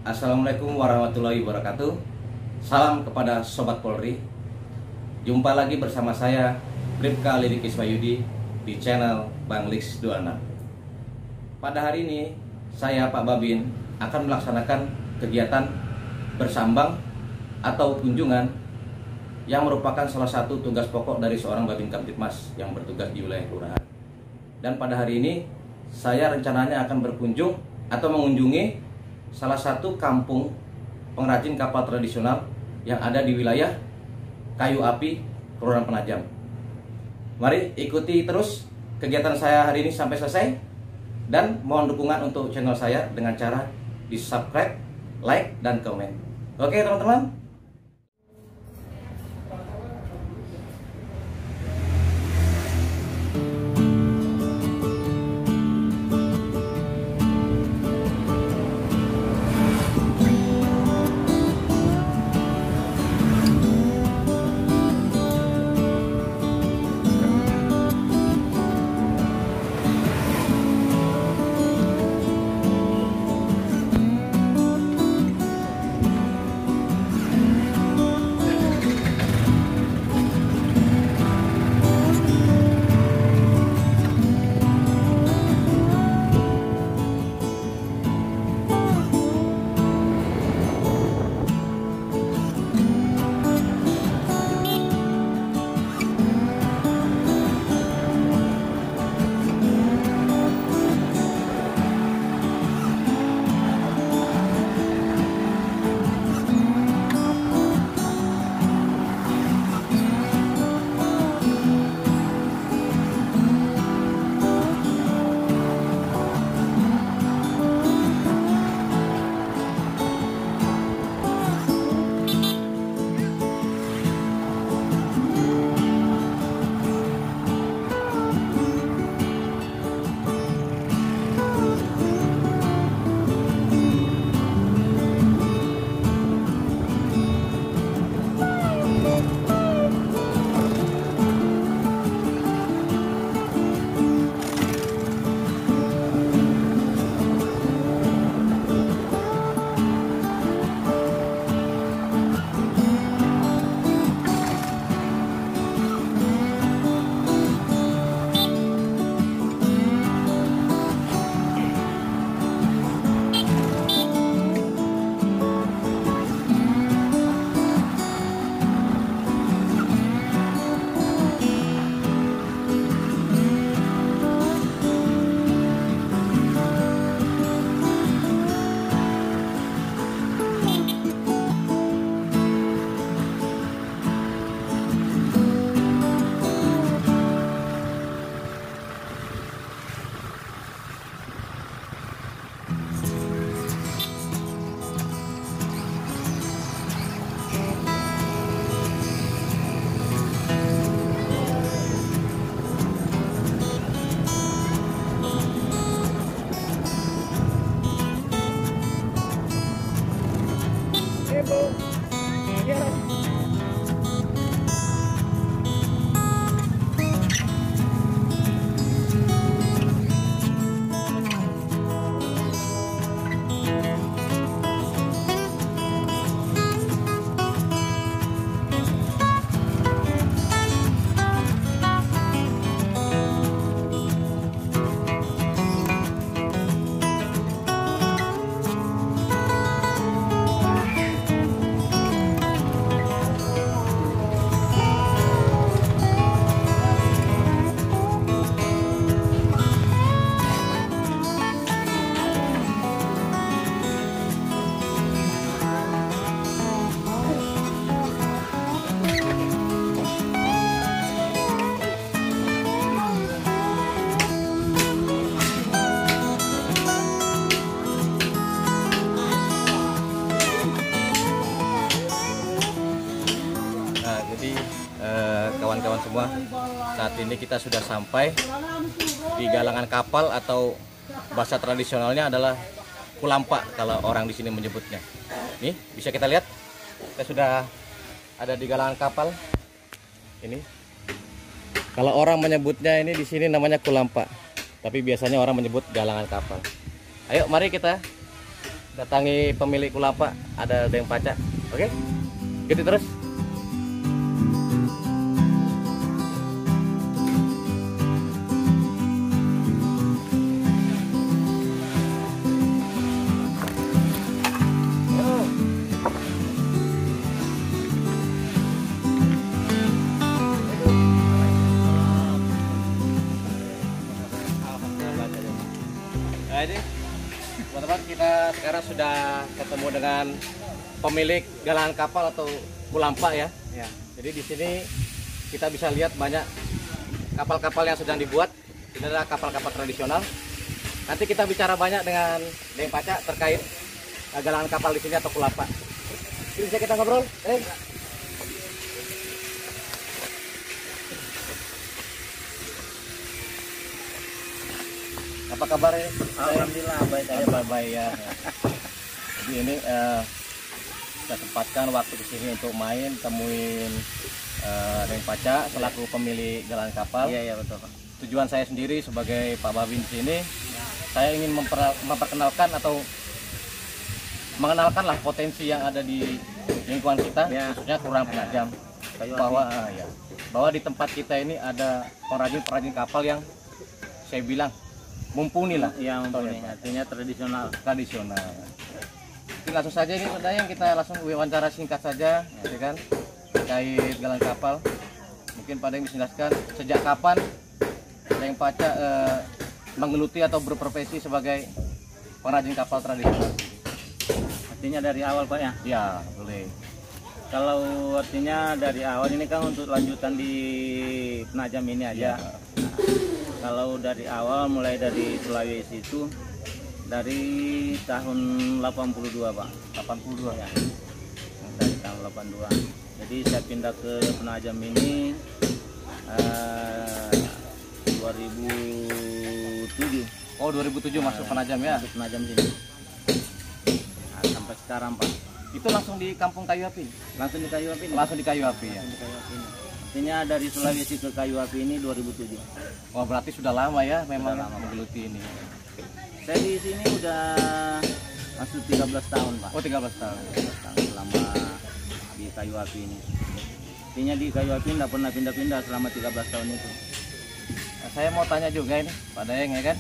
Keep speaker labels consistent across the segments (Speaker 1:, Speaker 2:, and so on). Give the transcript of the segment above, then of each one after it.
Speaker 1: Assalamualaikum warahmatullahi wabarakatuh. Salam kepada Sobat Polri. Jumpa lagi bersama saya Bribka Lidik Ismayudi di channel Bang Lix 26. Pada hari ini saya Pak Babin akan melaksanakan kegiatan bersambang atau kunjungan yang merupakan salah satu tugas pokok dari seorang Babin Kamtibmas yang bertugas di wilayah kelurahan. Dan pada hari ini saya rencananya akan berkunjung atau mengunjungi salah satu kampung pengrajin kapal tradisional yang ada di wilayah Kayu Api, Kelurahan Penajam. Mari ikuti terus kegiatan saya hari ini sampai selesai, dan mohon dukungan untuk channel saya dengan cara di subscribe, like, dan komen. Oke teman-teman. Kawan-kawan semua, saat ini kita sudah sampai di galangan kapal, atau bahasa tradisionalnya adalah kulampa kalau orang di sini menyebutnya. Nih bisa kita lihat, kita sudah ada di galangan kapal ini. Kalau orang menyebutnya ini di sini namanya kulampa, tapi biasanya orang menyebut galangan kapal. Ayo mari kita datangi pemilik Kulapa, ada Deng Paca. Oke, ikuti terus. Jadi, teman-teman, kita sekarang sudah ketemu dengan pemilik galangan kapal atau Kulampa ya. Jadi di sini kita bisa lihat banyak kapal-kapal yang sedang dibuat. Ini adalah kapal-kapal tradisional. Nanti kita bicara banyak dengan Deng Paca terkait galangan kapal di sini atau Kulampa. Jadi bisa kita ngobrol, Apa kabar ini?
Speaker 2: Alhamdulillah baik aja Pak.
Speaker 1: Baik ya. Jadi ini kita sempatkan waktu di sini untuk main temuin Deng Paca selaku pemilik galangan kapal.
Speaker 2: Iya betul Pak.
Speaker 1: Tujuan saya sendiri sebagai Pak Babin di sini, saya ingin memperkenalkan atau mengenalkan lah potensi yang ada di lingkungan kita, khususnya Kurang Penajam. Bahwa di tempat kita ini ada pengrajin kapal yang saya bilang mumpuni lah.
Speaker 2: Iya mumpuni, artinya tradisional.
Speaker 1: Jadi langsung saja ini saudara, yang kita langsung wawancara singkat saja, ya kan, terkait galangan kapal. Mungkin Pak Deng bisa jelaskan sejak kapan Deng Paca menggeluti atau berprofesi sebagai pengrajin kapal tradisional.
Speaker 2: Artinya dari awal Pak ya?
Speaker 1: Ya boleh.
Speaker 2: Kalau artinya dari awal ini kan untuk lanjutan di Penajam ini aja.
Speaker 1: Ya.
Speaker 2: Kalau dari awal mulai dari Sulawesi itu dari tahun 82 Pak.
Speaker 1: 82
Speaker 2: ya. Dari tahun 82. Jadi saya pindah ke Penajam ini 2007.
Speaker 1: Oh 2007 masuk Penajam ya?
Speaker 2: Masuk Penajam sini. Nah, sampai sekarang Pak.
Speaker 1: Itu langsung di Kampung Kayu Api?
Speaker 2: Langsung di Kayu Api.
Speaker 1: Langsung di Kayu Api ya?
Speaker 2: Langsung di Kayu Api ini. Artinya dari Sulawesi ke Kayu Api ini 2007.
Speaker 1: Oh berarti sudah lama ya memang menggeluti ini.
Speaker 2: Saya di sini udah masuk 13 tahun Pak.
Speaker 1: Oh 13 tahun.
Speaker 2: 13 tahun selama di Kayu Api ini. Artinya di Kayu Api tidak pernah pindah-pindah selama 13 tahun itu.
Speaker 1: Nah, saya mau tanya juga ini Pak Deng ya kan.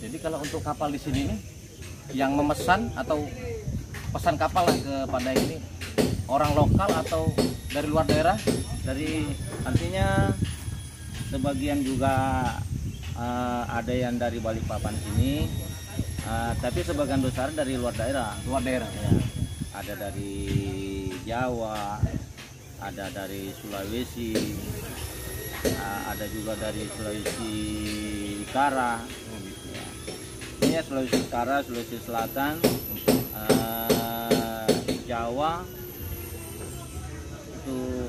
Speaker 1: Jadi kalau untuk kapal di sini nih, yang memesan atau pesan kapal lah ke Pak Deng ini orang lokal atau dari luar daerah?
Speaker 2: Dari artinya sebagian juga ada yang dari Balikpapan sini, tapi sebagian besar dari luar daerah.
Speaker 1: Luar daerah
Speaker 2: ya. Ada dari Jawa, ada dari Sulawesi, ada juga dari Sulawesi Utara. Ini ya, Sulawesi Utara, Sulawesi Selatan, Jawa. Itu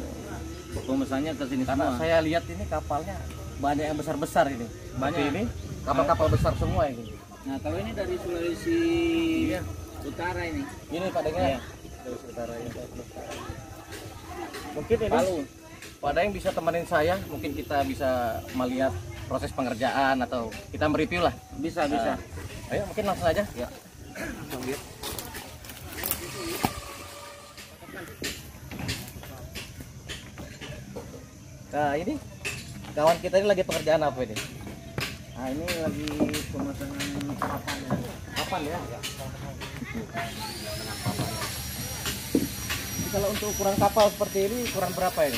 Speaker 2: pemesannya ke sini
Speaker 1: karena
Speaker 2: semua.
Speaker 1: saya lihat ini kapalnya banyak yang besar-besar ini.
Speaker 2: Banyak.
Speaker 1: Ini kapal-kapal besar semua ini.
Speaker 2: Nah, kalau ini dari Sulawesi Utara ini.
Speaker 1: Ini Pak Deng ya. Sulawesi Utara ini. Mungkin ini
Speaker 2: Palu.
Speaker 1: Pak Deng bisa temenin saya, mungkin kita bisa melihat proses pengerjaan atau kita mereview lah.
Speaker 2: Bisa.
Speaker 1: Ayo mungkin langsung aja.
Speaker 2: Ya.
Speaker 1: Nah ini kawan kita ini lagi pekerjaan apa ini?
Speaker 2: Nah, ini lagi pemasangan papan ya.
Speaker 1: Papan ya? Jadi kalau untuk ukuran kapal seperti ini ukuran berapa ini?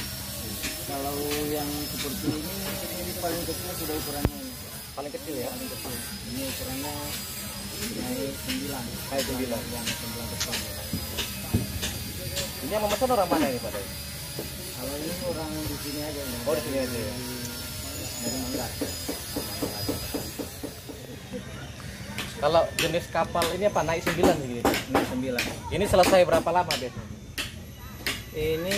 Speaker 2: Kalau yang seperti ini paling kecil sudah ukurannya ini.
Speaker 1: Paling kecil ya?
Speaker 2: Paling kecil. Ini ukurannya naik 9.
Speaker 1: Naik 9.
Speaker 2: Yang 9 depan.
Speaker 1: Ini yang memesan orang mana ini Pak Deng?
Speaker 2: Kalau ini orang di sini aja.
Speaker 1: Oh di sini aja ya?
Speaker 2: Dari Manggar.
Speaker 1: Kalau jenis kapal ini apa? Naik 9 begini?
Speaker 2: Naik 9.
Speaker 1: Ini selesai berapa lama biasanya?
Speaker 2: Ini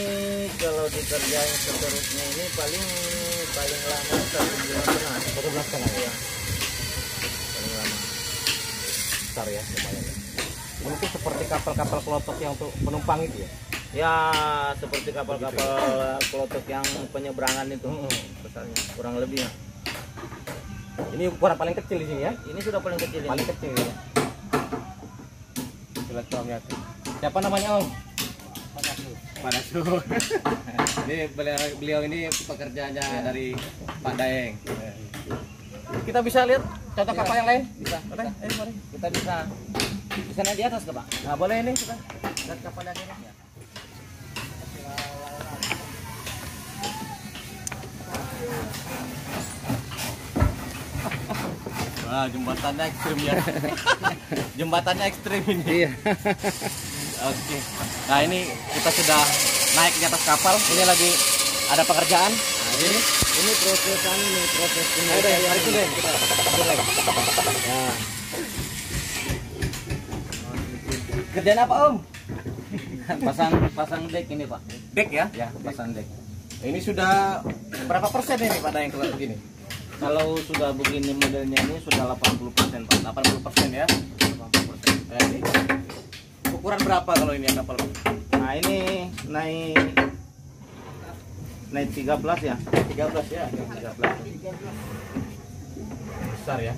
Speaker 2: kalau dikerjain seterusnya ini paling lama 1 bulan setengah.
Speaker 1: 1 bulan setengah ya?
Speaker 2: Paling lama.
Speaker 1: Besar ya, lumayan ya. Mungkin seperti kapal-kapal kelotok yang untuk penumpang itu ya?
Speaker 2: Ya seperti kapal-kapal kelotok yang penyeberangan itu besarnya kurang lebih.
Speaker 1: Ini ukuran paling kecil di sini ya?
Speaker 2: Ini sudah paling kecil.
Speaker 1: Paling kecil ya. silaturahmi. Siapa namanya Om? Pak Dasu. Ini beliau ini pekerjaannya dari Pak Daeng. Kita bisa lihat contoh kapal yang lain? Bisa. Mari. Kita bisa naik di atas ke Pak? Nah, boleh ini kita lihat kapal yang ini. Ya. Wah, jembatannya ekstrim ya. Jembatannya ekstrim ini. Iya. Oke. Nah, ini kita sudah naik di atas kapal. Ini lagi ada pekerjaan. Nah, ini proses ini. Ayo deh, mari deh kita mulai. Ya. Kerjaan apa, Om?
Speaker 2: Pasang dek ini, Pak.
Speaker 1: Dek ya? Ya, pasang dek. Ini sudah berapa persen ini pada yang keluar begini?
Speaker 2: Kalau sudah begini modelnya ini sudah 80%, Pak.
Speaker 1: 80% ya? 80%. Nah, ini ukuran berapa kalau ini kapal?
Speaker 2: Nah, ini naik 13 ya.
Speaker 1: 13 ya? 13. Besar ya?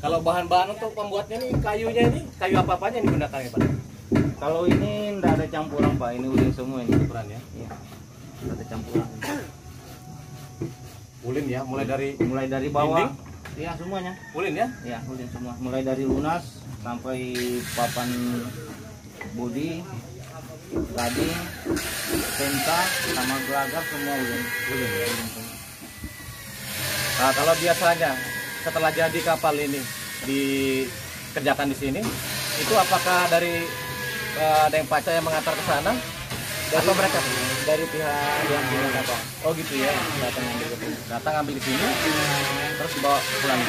Speaker 1: Kalau bahan-bahan untuk pembuatnya ini kayunya ini, kayu apa-apanya yang digunakan ya Pak?
Speaker 2: Kalau ini enggak ada campuran, Pak. Ini ulin semua ini.
Speaker 1: Campuran ya?
Speaker 2: Iya. Enggak ada campuran.
Speaker 1: Ulin ya, mulai dari
Speaker 2: bawah.
Speaker 1: dinding?
Speaker 2: Iya, semuanya.
Speaker 1: Ulin ya?
Speaker 2: Iya, ulin semua. Mulai dari lunas sampai papan bodi, lading, tenta, sama gelagap semua ulin.
Speaker 1: Ulin ya. Nah, kalau biasanya setelah jadi kapal ini dikerjakan di sini, itu apakah dari Daeng Paca yang mengantar ke sana? Atau mereka
Speaker 2: dari pihak yang punya kapal.
Speaker 1: Oh gitu ya, datang ambil di sini, terus dibawa pulang.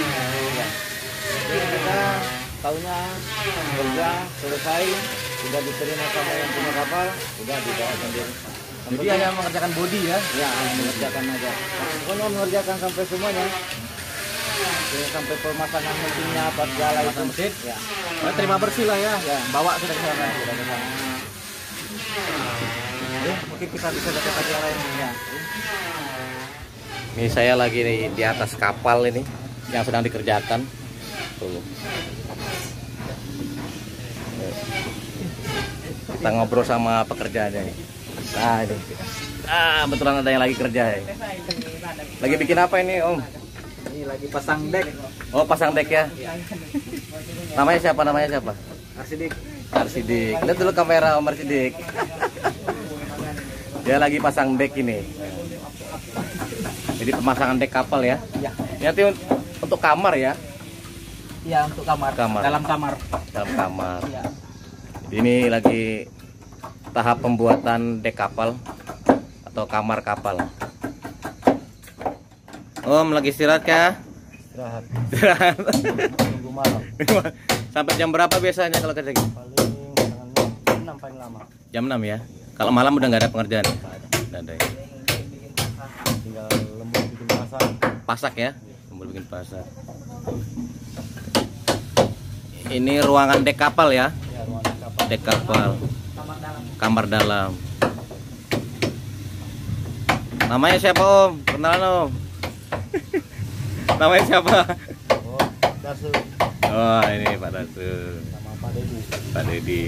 Speaker 2: Ya. Jadi kita tahunya kerja selesai, sudah diterima sama yang punya kapal, sudah dibawa sendiri.
Speaker 1: Jadi hanya mengerjakan bodi ya?
Speaker 2: Ya, hanya mengerjakan aja. Pokoknya mengerjakan sampai semuanya. Sampai pemasangan mesinnya, apa segala itu.
Speaker 1: Mesin?
Speaker 2: Ya.
Speaker 1: Nah, terima bersih lah ya.
Speaker 2: Ya.
Speaker 1: Bawa sudah ke sana.
Speaker 2: Sudah ke sana.
Speaker 1: Mungkin kita bisa dapat lagi yang lain ya. Ini saya lagi di atas kapal ini yang sedang dikerjakan. Tuh. Kita ngobrol sama pekerjaannya nih. Nah, ini. Betulan ada yang lagi kerja ya. Lagi bikin apa ini, Om?
Speaker 2: Ini lagi pasang dek.
Speaker 1: Oh, pasang dek ya. Namanya siapa?
Speaker 2: Arsidik.
Speaker 1: Arsidik. Lihat dulu kamera Om Arsidik. Dia lagi pasang dek ini. Jadi pemasangan dek kapal ya.
Speaker 2: Ya.
Speaker 1: Nanti untuk kamar ya.
Speaker 2: Iya, untuk kamar. Dalam kamar.
Speaker 1: Dalam kamar.
Speaker 2: Ya.
Speaker 1: Jadi ini lagi tahap pembuatan dek kapal atau kamar kapal. Om lagi istirahat kah?
Speaker 2: Istirahat.
Speaker 1: Tunggu malam. Sampai jam berapa biasanya kalau kerja gitu?
Speaker 2: Paling jam 6 paling lama.
Speaker 1: Jam 6 ya. Kalau malam udah nggak ada pengerjaan? Nggak ada. Ya?
Speaker 2: Tinggal lembur bikin pasak.
Speaker 1: Pasak ya? Lembur bikin pasak. Ini ruangan dek kapal ya?
Speaker 2: Ya, ruangan kapal.
Speaker 1: Dek kapal. Kamar dalam. Namanya siapa Om? Kenalan Om. Namanya siapa?
Speaker 2: Oh, Dasu.
Speaker 1: Oh ini Pak Dasu.
Speaker 2: Sama Pak Dedi.
Speaker 1: Pak Dedi.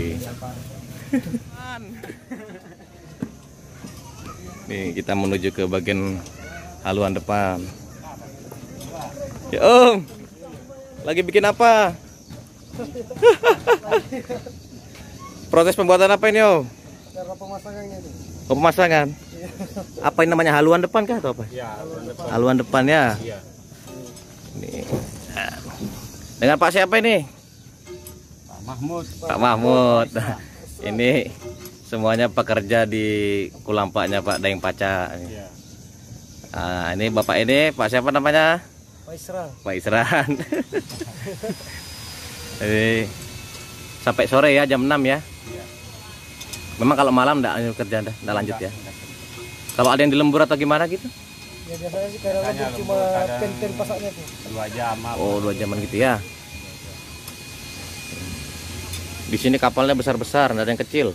Speaker 1: Nih kita menuju ke bagian haluan depan. Ya Om, lagi bikin apa? Proses pembuatan apa ini Om?
Speaker 2: Cara pemasangannya itu.
Speaker 1: Oh, pemasangan. Apa ini namanya, haluan depan kah atau apa?
Speaker 2: Ya,
Speaker 1: Haluan depan ya.
Speaker 2: Iya.
Speaker 1: Nih. Dengan Pak siapa ini?
Speaker 2: Pak Mahmud.
Speaker 1: Pak Mahmud. Ini semuanya pekerja di kulampaknya Pak Daeng Paca.
Speaker 2: Iya.
Speaker 1: Nah, ini Bapak ini Pak siapa namanya?
Speaker 2: Pak Isran.
Speaker 1: Pak Isran. Jadi sampai sore ya, jam 6 ya.
Speaker 2: Iya.
Speaker 1: Memang kalau malam enggak kerja, enggak lanjut ya. Kalau ada yang di lembur atau gimana gitu?
Speaker 2: Ya biasanya sih kalau lembur cuma ten pasaknya tuh. 2 jam.
Speaker 1: Oh, 2 jaman gitu ya. Di sini kapalnya besar-besar, enggak ada yang kecil.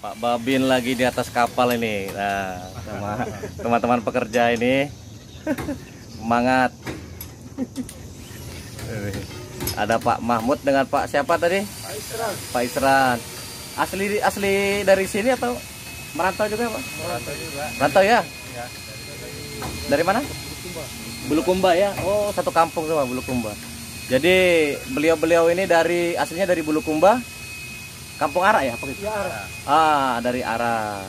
Speaker 1: Pak Babin lagi di atas kapal ini. Nah, sama teman-teman pekerja ini. Semangat. Ada Pak Mahmud dengan Pak siapa tadi?
Speaker 2: Pak Isran.
Speaker 1: Pak Isran. Asli dari sini atau merantau juga, Pak?
Speaker 2: Merantau juga.
Speaker 1: Merantau ya?
Speaker 2: Ya.
Speaker 1: Dari mana? Bulukumba ya. Oh, satu kampung sama Bulukumba. Jadi beliau-beliau ini aslinya dari Bulukumba. Kampung Ara ya? Apa gitu?
Speaker 2: Ya, Ara.
Speaker 1: Ah, dari Ara.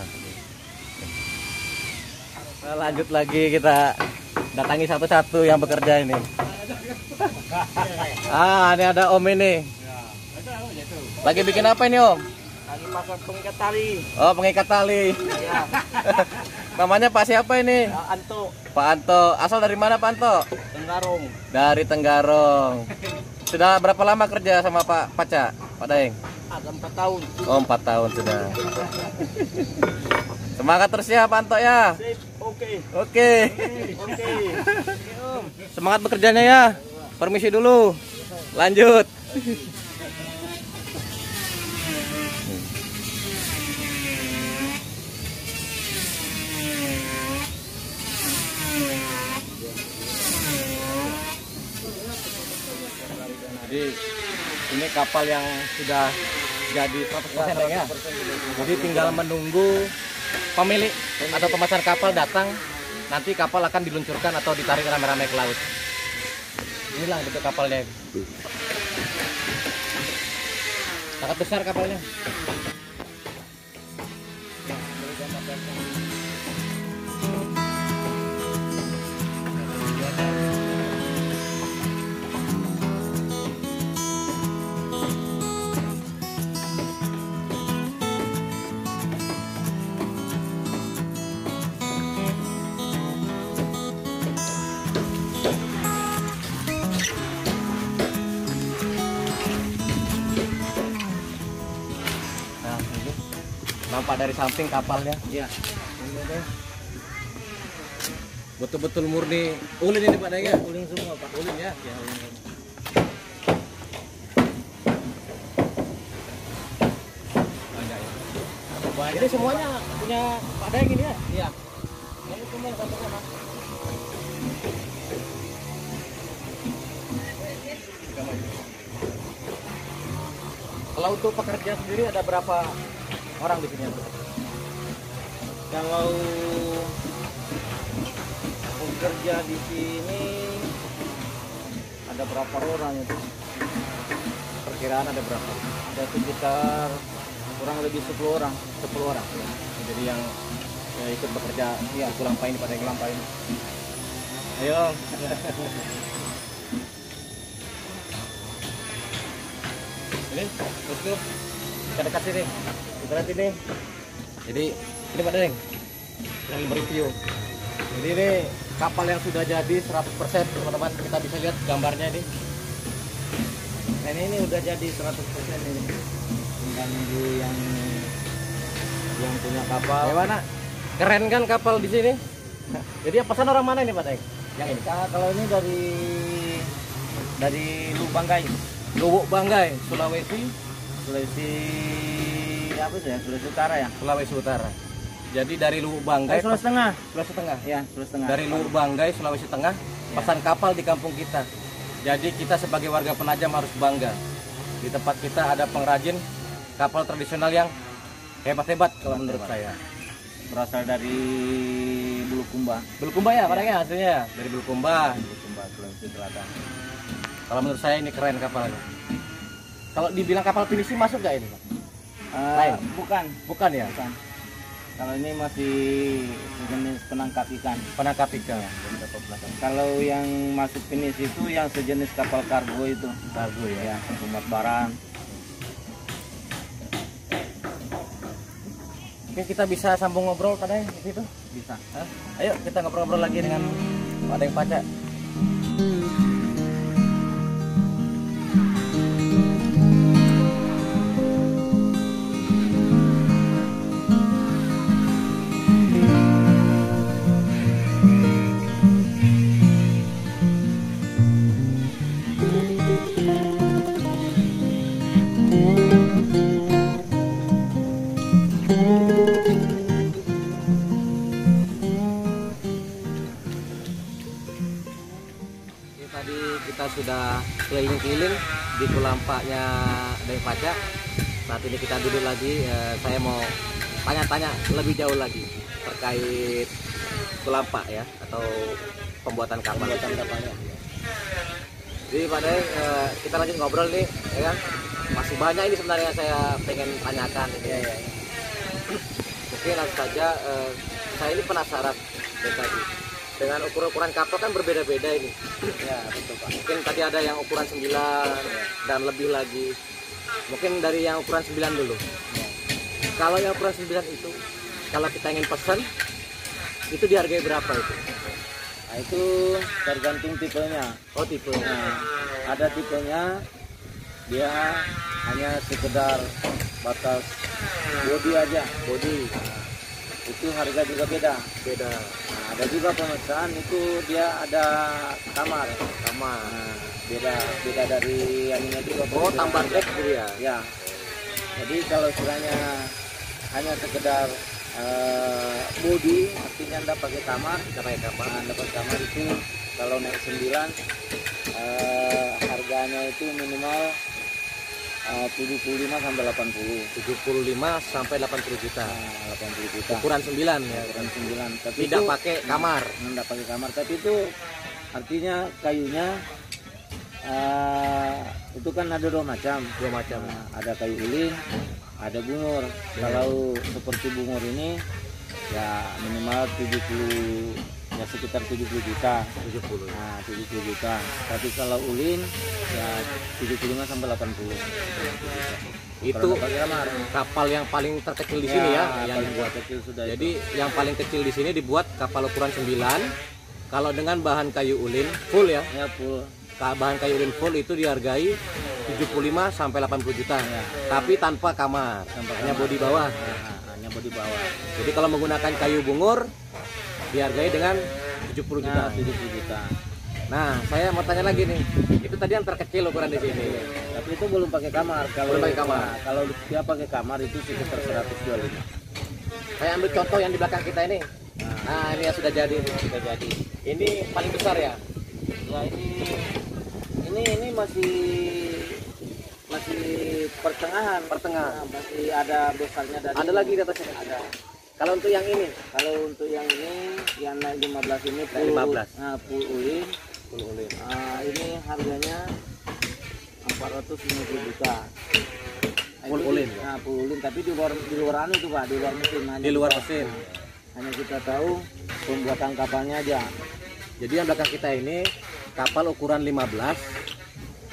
Speaker 1: Nah, lanjut lagi kita datangi satu-satu yang bekerja ini. Ah, ini ada Om ini. Lagi bikin apa ini, Om?
Speaker 2: Lagi pasang pengikat tali.
Speaker 1: Oh, pengikat tali.
Speaker 2: Ya.
Speaker 1: Namanya Pak siapa ini?
Speaker 2: Anto.
Speaker 1: Pak Anto. Asal dari mana, Pak Anto?
Speaker 2: Tenggarong.
Speaker 1: Dari Tenggarong. Sudah berapa lama kerja sama Pak Paca, Pak Daeng?
Speaker 2: Ada 4 tahun.
Speaker 1: Oh, 4 tahun sudah. Semangat terus ya, Pak Anto ya.
Speaker 2: Sip. Oke.
Speaker 1: Oke.
Speaker 2: Oke.
Speaker 1: Semangat bekerjanya ya. Permisi dulu. Lanjut. Jadi ini kapal yang sudah jadi 100% ya. Jadi tinggal menunggu pemilik atau pemesan kapal datang. Nanti kapal akan diluncurkan atau ditarik rame-rame ke laut. Inilah bentuk kapalnya. Sangat besar kapalnya. Nampak dari samping kapalnya.
Speaker 2: Ya.
Speaker 1: Betul-betul murni ulin ini Pak Daeng ya?
Speaker 2: Uling semua, Pak.
Speaker 1: Ulin ya?
Speaker 2: Ya, uling.
Speaker 1: Jadi semuanya punya Pak Daeng ini ya?
Speaker 2: Iya.
Speaker 1: Ini semua yang satu sama. Kalau untuk pekerja sendiri ada berapa orang di sini?
Speaker 2: Kalau bekerja di sini ada berapa orang itu?
Speaker 1: Perkiraan ada berapa?
Speaker 2: Ada sekitar kurang lebih 10 orang.
Speaker 1: 10 orang. Jadi yang ikut bekerja
Speaker 2: Iya.
Speaker 1: di Kulampain ini pada Kulampain.
Speaker 2: Ayo.
Speaker 1: Ini bosku, kita dekat sini. Kita lihat ini. Jadi ini Pak Daeng yang mereview. Jadi ini kapal yang sudah jadi 100% teman-teman. Kita bisa lihat gambarnya ini.
Speaker 2: Dan ini udah jadi 100% ini. Tinggal nunggu yang punya kapal.
Speaker 1: Gimana? Keren kan kapal di sini? Jadi pesan orang mana ini Pak Daeng? Yang ini.
Speaker 2: Kalau ini dari Lubanggai,
Speaker 1: Lubuk Banggai, Sulawesi
Speaker 2: apa itu ya? Sulawesi Utara ya?
Speaker 1: Sulawesi Utara. Jadi dari Lubuk Banggai,
Speaker 2: Sulawesi Tengah.
Speaker 1: Sulawesi Tengah.
Speaker 2: Ya, Sulawesi Tengah.
Speaker 1: Dari Lubuk Banggai, Sulawesi Tengah, pesan kapal di kampung kita. Jadi kita sebagai warga Penajam harus bangga. Di tempat kita ada pengrajin kapal tradisional yang hebat-hebat kalau menurut saya.
Speaker 2: Berasal dari Bulukumba.
Speaker 1: Bulukumba ya, Pak Daeng ya hasilnya dari Bulukumba.
Speaker 2: Bulukumba, Sulawesi Selatan.
Speaker 1: Kalau menurut saya ini keren kapalnya. Kalau dibilang kapal finishing masuk nggak ini, Pak? Lain?
Speaker 2: Bukan.
Speaker 1: Bukan ya?
Speaker 2: Bukan. Kalau ini masih sejenis penangkap ikan.
Speaker 1: Penangkap ikan.
Speaker 2: Kalau yang masuk finish itu yang sejenis kapal kargo itu.
Speaker 1: Kargo ya.
Speaker 2: Ya, muat barang.
Speaker 1: Oke, kita bisa sambung ngobrol Pak Daeng di situ?
Speaker 2: Bisa.
Speaker 1: Hah? Ayo kita ngobrol-ngobrol lagi dengan Pak Daeng Paca. Tadi kita sudah
Speaker 3: keliling-keliling di Kulampaknya Deng Paca. Saat ini kita duduk lagi, saya mau tanya-tanya lebih jauh lagi terkait Kulampak ya, atau pembuatan kapalnya. Jadi Pak Daeng, kita lanjut ngobrol nih, ya kan? Masih banyak ini sebenarnya yang saya pengen tanyakan ini. Ya. Mungkin langsung saja, saya ini penasaran dari tadi. Dengan ukuran kapal kan berbeda-beda ini.
Speaker 2: Ya, betul Pak.
Speaker 3: Mungkin tadi ada yang ukuran 9 dan lebih lagi. Mungkin dari yang ukuran 9 dulu.
Speaker 2: Ya.
Speaker 3: Kalau yang ukuran 9 itu, kalau kita ingin pesan, itu dihargai berapa itu?
Speaker 2: Nah, itu tergantung tipenya.
Speaker 3: Oh, tipe.
Speaker 2: Nah, ada tipenya dia hanya sekedar batas bodi aja.
Speaker 3: Body.
Speaker 2: Itu harga juga beda.
Speaker 3: Beda.
Speaker 2: Nah, ada juga pemesan itu dia ada kamar. Nah, beda dari aninya juga.
Speaker 3: Oh, tambah deck gitu ya?
Speaker 2: Ya. Jadi kalau istilahnya hanya sekedar bodi, artinya Anda pakai kamar. Nah, dapat kamar itu kalau naik 9 harganya itu minimal 75 sampai 80.
Speaker 3: 75 sampai 80 juta.
Speaker 2: Nah, 80 juta.
Speaker 3: Ukuran 9 ya.
Speaker 2: Ukuran 9. Tapi
Speaker 3: Tidak
Speaker 2: itu,
Speaker 3: pakai kamar.
Speaker 2: Tidak pakai kamar, tapi itu artinya kayunya itu kan ada dua macam. Nah, ada kayu ulin, ada bungur. Kalau seperti bungur ini ya minimal 70, ya sekitar 70 juta.
Speaker 3: 70.
Speaker 2: Nah, 70 juta. Tapi kalau ulin ya 75 sampai 80.
Speaker 3: Itu
Speaker 2: Kalau pakai kamar.
Speaker 3: kapal yang paling terkecil di sini ya, yang
Speaker 2: paling
Speaker 3: dibuat.
Speaker 2: kecil sudah.
Speaker 3: Jadi yang paling kecil di sini dibuat kapal ukuran 9. Kalau dengan bahan kayu ulin full ya.
Speaker 2: Ya full.
Speaker 3: Bahan kayu ulin full itu dihargai 75 sampai 80 juta.
Speaker 2: Ya.
Speaker 3: Tapi tanpa kamar. Hanya bodi bawah.
Speaker 2: Nah, hanya bodi bawah.
Speaker 3: Jadi kalau menggunakan kayu bungur dihargai dengan 70 juta.
Speaker 2: Nah, 70 juta.
Speaker 3: Nah, saya mau tanya lagi nih. Itu tadi yang terkecil ukuran di sini.
Speaker 2: Tapi itu belum pakai kamar. Kalau
Speaker 3: Belum pakai kamar.
Speaker 2: Nah, kalau dia pakai kamar itu sekitar 125.
Speaker 3: Saya ambil contoh yang di belakang kita ini. Nah, ini yang sudah jadi.
Speaker 2: Sudah jadi.
Speaker 3: Ini paling besar ya.
Speaker 2: Ya ini masih pertengahan.
Speaker 3: Pertengahan.
Speaker 2: Nah, masih ada besarnya dari.
Speaker 3: Ada lagi di atasnya.
Speaker 2: Ada.
Speaker 3: Kalau untuk yang ini,
Speaker 2: Kalau untuk yang ini yang naik 15 ini
Speaker 3: Naik 15.
Speaker 2: Nah, full ulin.
Speaker 3: full ulin.
Speaker 2: Ini harganya 450 juta.
Speaker 3: Full ulin.
Speaker 2: Nah, full ulin tapi di luar anu itu Pak, di luar mesin.
Speaker 3: Di luar mesin.
Speaker 2: Hanya kita tahu pembuatan kapalnya aja.
Speaker 3: Jadi yang belakang kita ini kapal ukuran 15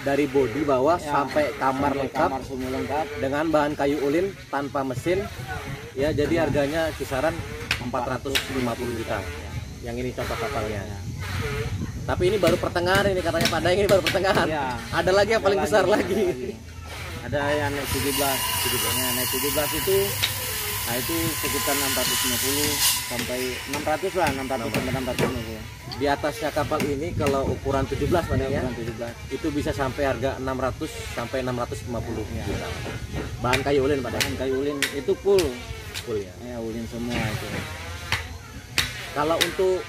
Speaker 3: dari bodi bawah
Speaker 2: Ya,
Speaker 3: sampai kamar
Speaker 2: sampai
Speaker 3: lengkap
Speaker 2: kamar semua lengkap.
Speaker 3: dengan bahan kayu ulin tanpa mesin. Ya, jadi harganya kisaran 450 juta. Yang ini contoh kapalnya. Tapi ini baru pertengahan ini katanya Pak Daeng, ini baru pertengahan.
Speaker 2: Ya.
Speaker 3: Ada lagi yang paling besar lagi.
Speaker 2: Ada yang naik 17. Nah, naik 17 itu nah itu sekitar 650 sampai 600 lah, 600 sampai 650.
Speaker 3: Di atasnya kapal ini kalau ukuran 17 Pak Daeng ya,
Speaker 2: Ukuran 17.
Speaker 3: itu bisa sampai harga 600 sampai 650 juta. Bahan kayu ulin Pak Daeng.
Speaker 2: Bahan kayu ulin itu full.
Speaker 3: Full ya.
Speaker 2: Ya, ulin semua itu.
Speaker 3: Kalau untuk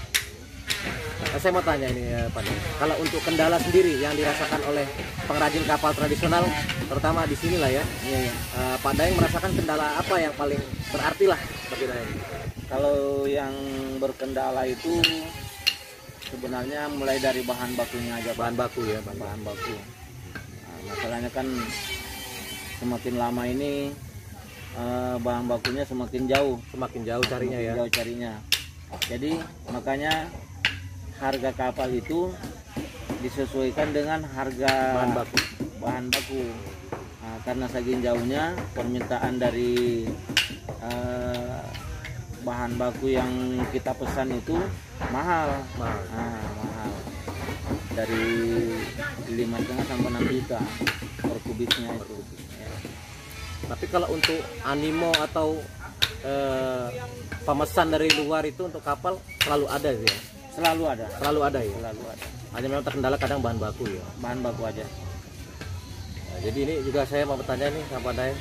Speaker 3: saya mau tanya ini ya, Pak Daeng. Kalau untuk kendala sendiri yang dirasakan oleh pengrajin kapal tradisional, terutama di sini lah ya,
Speaker 2: Iya.
Speaker 3: Pak Daeng merasakan kendala apa yang paling berarti lah bagi Daeng?
Speaker 2: Kalau yang berkendala itu sebenarnya mulai dari bahan bakunya aja,
Speaker 3: Bahan baku ya,
Speaker 2: bahan baku. Nah, masalahnya kan semakin lama ini bahan bakunya semakin jauh
Speaker 3: carinya ya.
Speaker 2: jauh carinya. Jadi makanya harga kapal itu disesuaikan dengan harga bahan baku. Nah, karena saking jauhnya permintaan dari bahan baku yang kita pesan itu mahal. Nah, mahal dari 5,5 sampai 6 juta per kubiknya itu. Ya.
Speaker 3: Tapi kalau untuk animo atau pemesan dari luar itu untuk kapal selalu ada sih ya?
Speaker 2: Selalu ada
Speaker 3: Ya?
Speaker 2: selalu ada
Speaker 3: Hanya memang terkendala kadang bahan baku ya.
Speaker 2: bahan baku aja.
Speaker 3: Nah, jadi ini juga saya mau bertanya nih sama Pak Daeng,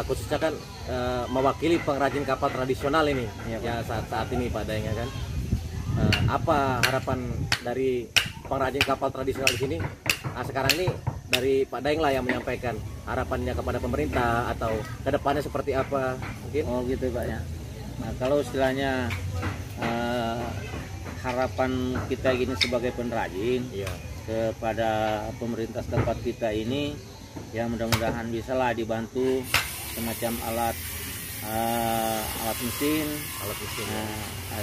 Speaker 3: khususnya kan mewakili pengrajin kapal tradisional ini ya saat ini Pak Daeng ya kan. Apa harapan dari pengrajin kapal tradisional di sini Nah, sekarang ini dari Pak Daeng lah yang menyampaikan harapannya kepada pemerintah atau kedepannya seperti apa mungkin.
Speaker 2: Oh gitu Pak ya. Nah kalau istilahnya harapan kita gini sebagai pengrajin
Speaker 3: Iya.
Speaker 2: kepada pemerintah setempat kita ini, ya mudah-mudahan bisalah dibantu semacam alat mesin,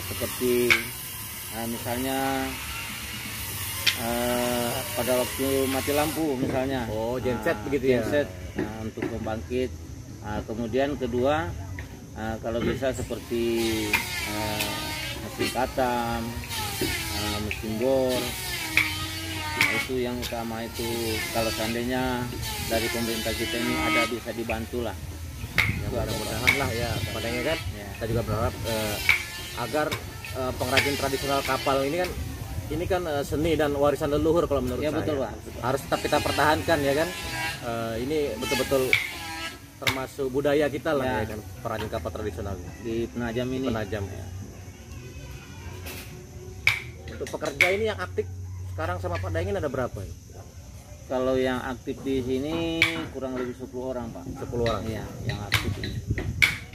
Speaker 2: seperti misalnya pada waktu mati lampu misalnya.
Speaker 3: Oh, genset begitu ya.
Speaker 2: Genset untuk pembangkit. Kemudian kedua, kalau bisa seperti mesin katam, mesin bor. Nah, itu yang utama itu, kalau seandainya dari pemerintah kita ini ada bisa dibantu lah.
Speaker 3: Ya, mudah-mudahan lah ya padanya kan.
Speaker 2: Ya.
Speaker 3: Kita juga berharap agar pengrajin tradisional kapal ini kan seni dan warisan leluhur kalau menurut
Speaker 2: Ya,
Speaker 3: saya.
Speaker 2: betul, Pak.
Speaker 3: Harus tetap kita pertahankan ya kan. Ini betul-betul termasuk budaya kita lah
Speaker 2: Ya.
Speaker 3: ya kan, pengrajin kapal tradisional
Speaker 2: Di Penajam ini.
Speaker 3: Penajam. Untuk pekerja ini yang aktif sekarang sama Pak Daeng ada berapa ya?
Speaker 2: Kalau yang aktif di sini kurang lebih 10 orang Pak.
Speaker 3: 10 orang.
Speaker 2: Iya, yang aktif ini.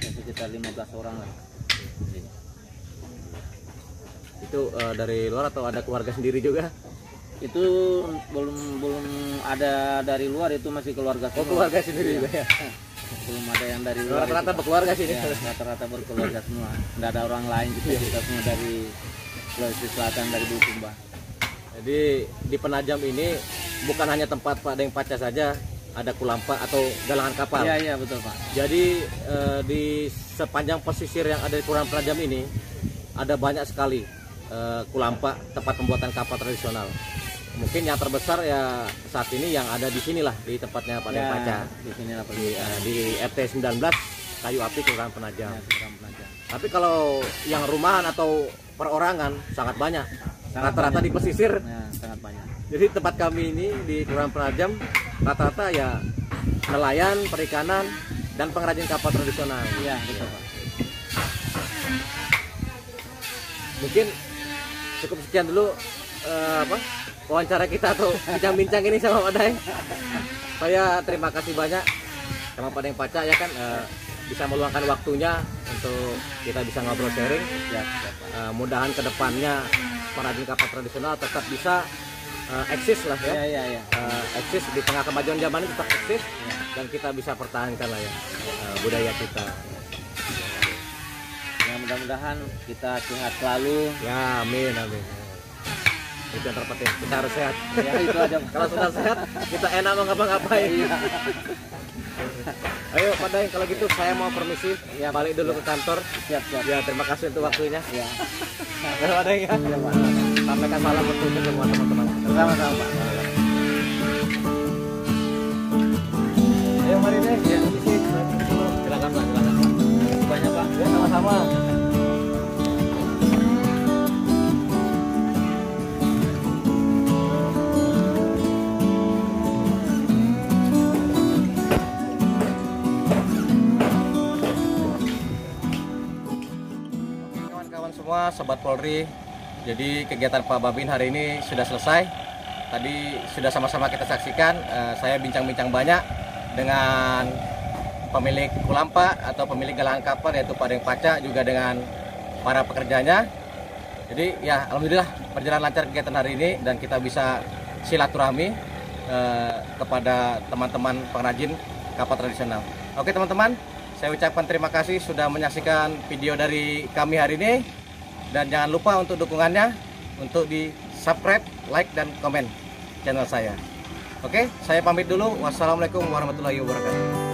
Speaker 2: Ya, sekitar 15 orang lah.
Speaker 3: Itu dari luar atau ada keluarga sendiri juga?
Speaker 2: Itu belum ada dari luar, itu masih keluarga
Speaker 3: Oh,
Speaker 2: semua.
Speaker 3: keluarga sendiri juga ya.
Speaker 2: Belum ada yang dari luar.
Speaker 3: Rata-rata
Speaker 2: itu.
Speaker 3: berkeluarga sini.
Speaker 2: Ya, rata-rata berkeluarga semua. Nggak ada orang lain gitu. Kita semua dari Sulawesi Selatan, dari Bulukumba.
Speaker 3: Jadi di Penajam ini bukan hanya tempat Pak Daeng Paca saja, ada kulampa atau galangan kapal.
Speaker 2: Iya, iya betul Pak.
Speaker 3: Jadi di sepanjang pesisir yang ada di Kelurahan Penajam ini ada banyak sekali kulampa, tempat pembuatan kapal tradisional. Mungkin yang terbesar ya saat ini yang ada di sinilah, di tempatnya Pak Daeng Paca.
Speaker 2: Di sini lah
Speaker 3: Di RT 19 Kayu Api Kelurahan Penajam.
Speaker 2: Penajam.
Speaker 3: Tapi kalau yang rumahan atau perorangan sangat banyak. Rata-rata di pesisir.
Speaker 2: Ya, sangat banyak.
Speaker 3: Jadi tempat kami ini di Kelurahan Penajam rata-rata ya nelayan, perikanan, dan pengrajin kapal tradisional.
Speaker 2: Iya, betul Pak.
Speaker 3: Mungkin cukup sekian dulu wawancara kita atau bincang-bincang ini sama Pak Daeng. Saya terima kasih banyak sama Pak Daeng Paca ya kan, bisa meluangkan waktunya untuk kita bisa ngobrol sharing.
Speaker 2: Ya,
Speaker 3: Mudahan kedepannya pengrajin kapal tradisional tetap bisa eksis lah ya.
Speaker 2: Iya.
Speaker 3: Eksis di tengah kemajuan zaman ini, tetap eksis dan kita bisa pertahankan lah ya budaya kita.
Speaker 2: Ya, mudah-mudahan kita sehat selalu.
Speaker 3: Ya, amin. Itu yang terpenting, kita harus sehat.
Speaker 2: Ya, itu aja.
Speaker 3: Kalau sudah sehat, kita enak mau ngapa-ngapain. Ayo Pak Daeng, kalau gitu saya mau permisi, ya balik dulu ke kantor.
Speaker 2: Siap.
Speaker 3: Ya, terima kasih untuk waktunya.
Speaker 2: Ya.
Speaker 3: Ayo Pak Daeng ya. Sampaikan salam untuk semua teman-teman.
Speaker 2: Sama-sama Pak.
Speaker 3: Ayo mari deh, ya, silakan Pak, silakan.
Speaker 2: Banyak Pak.
Speaker 3: Ya, sama-sama. Kawan-kawan semua, Sobat Polri, jadi kegiatan Pak Babin hari ini sudah selesai. Tadi sudah sama-sama kita saksikan, saya bincang-bincang banyak dengan pemilik kulampa atau pemilik galangan kapal yaitu Pak Daeng Paca, juga dengan para pekerjanya. Jadi ya alhamdulillah berjalan lancar kegiatan hari ini dan kita bisa silaturahmi kepada teman-teman pengrajin kapal tradisional. Oke teman-teman, saya ucapkan terima kasih sudah menyaksikan video dari kami hari ini, dan jangan lupa untuk dukungannya untuk di subscribe, like, dan komen channel saya. Oke, saya pamit dulu. Wassalamualaikum warahmatullahi wabarakatuh.